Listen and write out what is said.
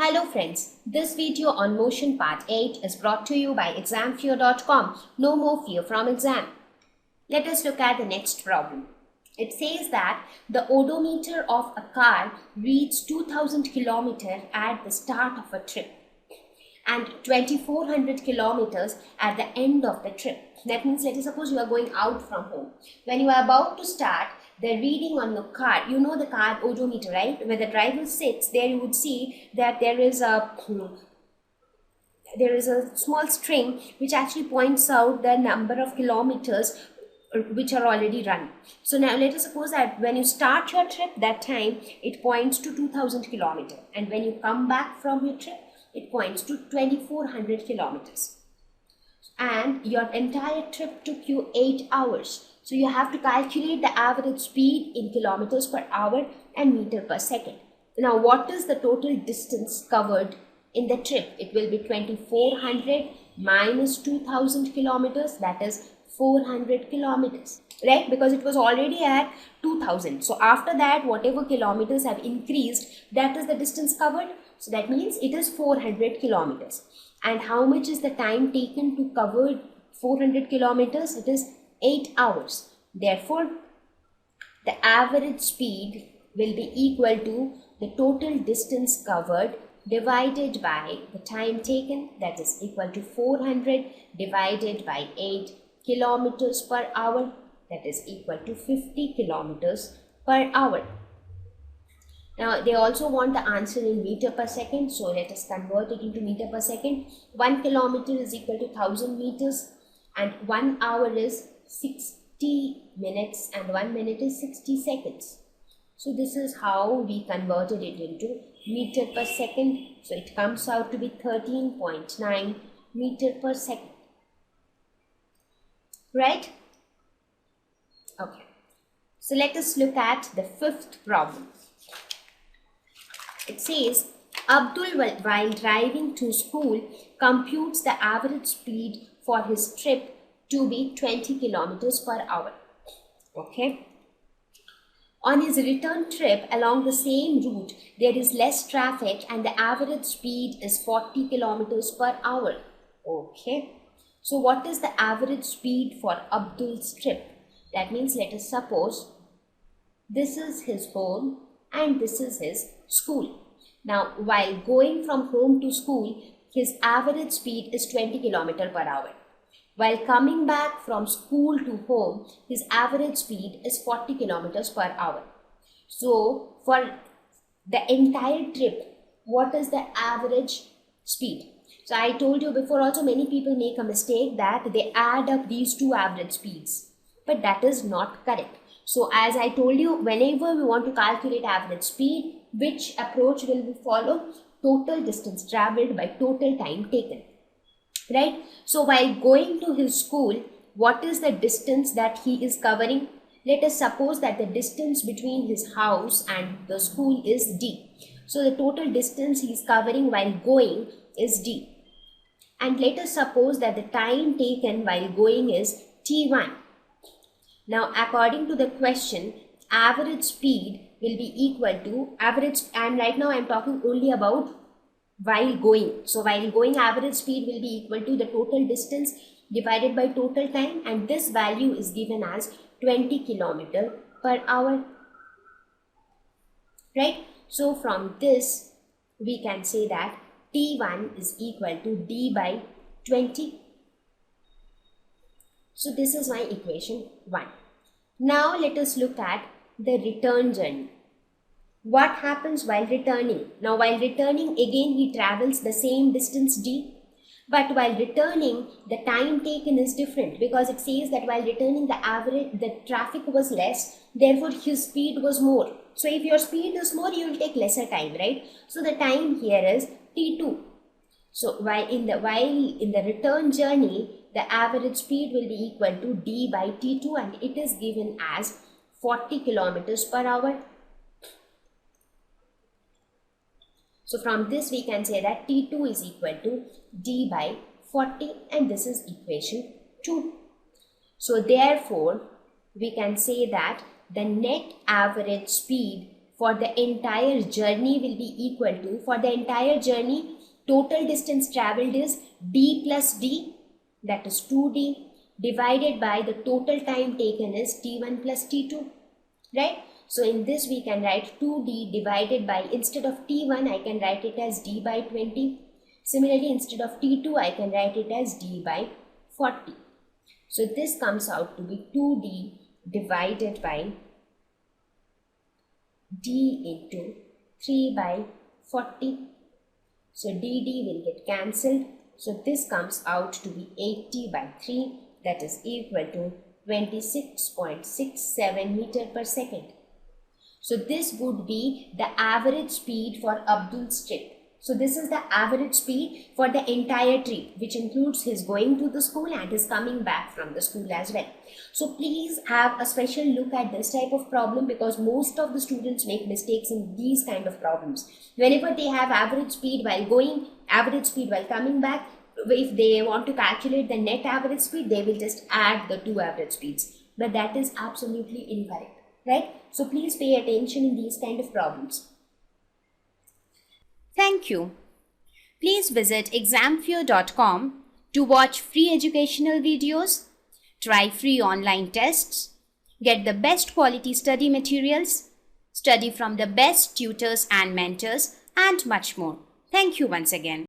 Hello friends, this video on motion part 8 is brought to you by examfear.com. No more fear from exam. Let us look at the next problem. It says that the odometer of a car reads 2000 km at the start of a trip and 2400 kilometers at the end of the trip. That means, let us suppose you are going out from home. When you are about to start, the reading on your car, you know the car odometer, right? Where the driver sits, there you would see that there is a small string which actually points out the number of kilometers which are already run. So now let us suppose that when you start your trip, that time it points to 2000 kilometers, and when you come back from your trip, it points to 2400 kilometers. And your entire trip took you 8 hours. So you have to calculate the average speed in kilometers per hour and meter per second. Now what is the total distance covered in the trip? It will be 2400 minus 2000 kilometers, that is 400 kilometers, right? Because it was already at 2000. So after that, whatever kilometers have increased, that is the distance covered. So that means it is 400 kilometers. And how much is the time taken to cover 400 kilometers? It is 8 hours. Therefore, the average speed will be equal to the total distance covered divided by the time taken, that is equal to 400 divided by 8 kilometers per hour, that is equal to 50 kilometers per hour. Now they also want the answer in meter per second, so let us convert it into meter per second. 1 kilometer is equal to 1000 meters, and 1 hour is 60 minutes and 1 minute is 60 seconds. So this is how we converted it into meter per second. So it comes out to be 13.9 meter per second. Right? Okay. So let us look at the fifth problem. It says, Abdul, while driving to school, computes the average speed for his trip to be 20 kilometers per hour. Okay. On his return trip along the same route, there is less traffic and the average speed is 40 kilometers per hour. Okay. So what is the average speed for Abdul's trip? That means, let us suppose this is his home and this is his school. Now, while going from home to school, his average speed is 20 km per hour. While coming back from school to home, his average speed is 40 km per hour. So, for the entire trip, what is the average speed? So, I told you before also, many people make a mistake that they add up these two average speeds. But that is not correct. So as I told you, whenever we want to calculate average speed, which approach will we follow? Total distance traveled by total time taken. Right? So while going to his school, what is the distance that he is covering? Let us suppose that the distance between his house and the school is D. So the total distance he is covering while going is D. And let us suppose that the time taken while going is T1. Now, according to the question, average speed will be equal to average, and right now I am talking only about while going. So, while going, average speed will be equal to the total distance divided by total time, and this value is given as 20 km per hour. Right? So, from this, we can say that T1 is equal to D by 20. So, this is my equation 1. Now let us look at the return journey. What happens while returning? Now while returning, again he travels the same distance D. But while returning, the time taken is different, because it says that while returning the traffic was less, therefore his speed was more. So if your speed is more, you will take lesser time, right? So the time here is T2. So while in the return journey, the average speed will be equal to D by T2, and it is given as 40 kilometers per hour. So from this we can say that T2 is equal to D by 40, and this is equation 2. So therefore we can say that the net average speed for the entire journey will be equal to, for the entire journey, total distance traveled is d plus d, that is 2d, divided by the total time taken is t1 plus t2, right? So in this we can write 2d divided by, instead of t1 I can write it as d by 20. Similarly, instead of t2 I can write it as d by 40. So this comes out to be 2d divided by d into 3 by 40. So dd will get cancelled. So this comes out to be 80 by 3, that is equal to 26.67 meter per second. So this would be the average speed for Abdul's trip. So this is the average speed for the entire trip, which includes his going to the school and his coming back from the school as well. So please have a special look at this type of problem, because most of the students make mistakes in these kind of problems. Whenever they have average speed while going, average speed while coming back, if they want to calculate the net average speed, they will just add the two average speeds. But that is absolutely incorrect, right? So please pay attention in these kind of problems. Thank you. Please visit examfear.com to watch free educational videos, try free online tests, get the best quality study materials, study from the best tutors and mentors, and much more. Thank you once again.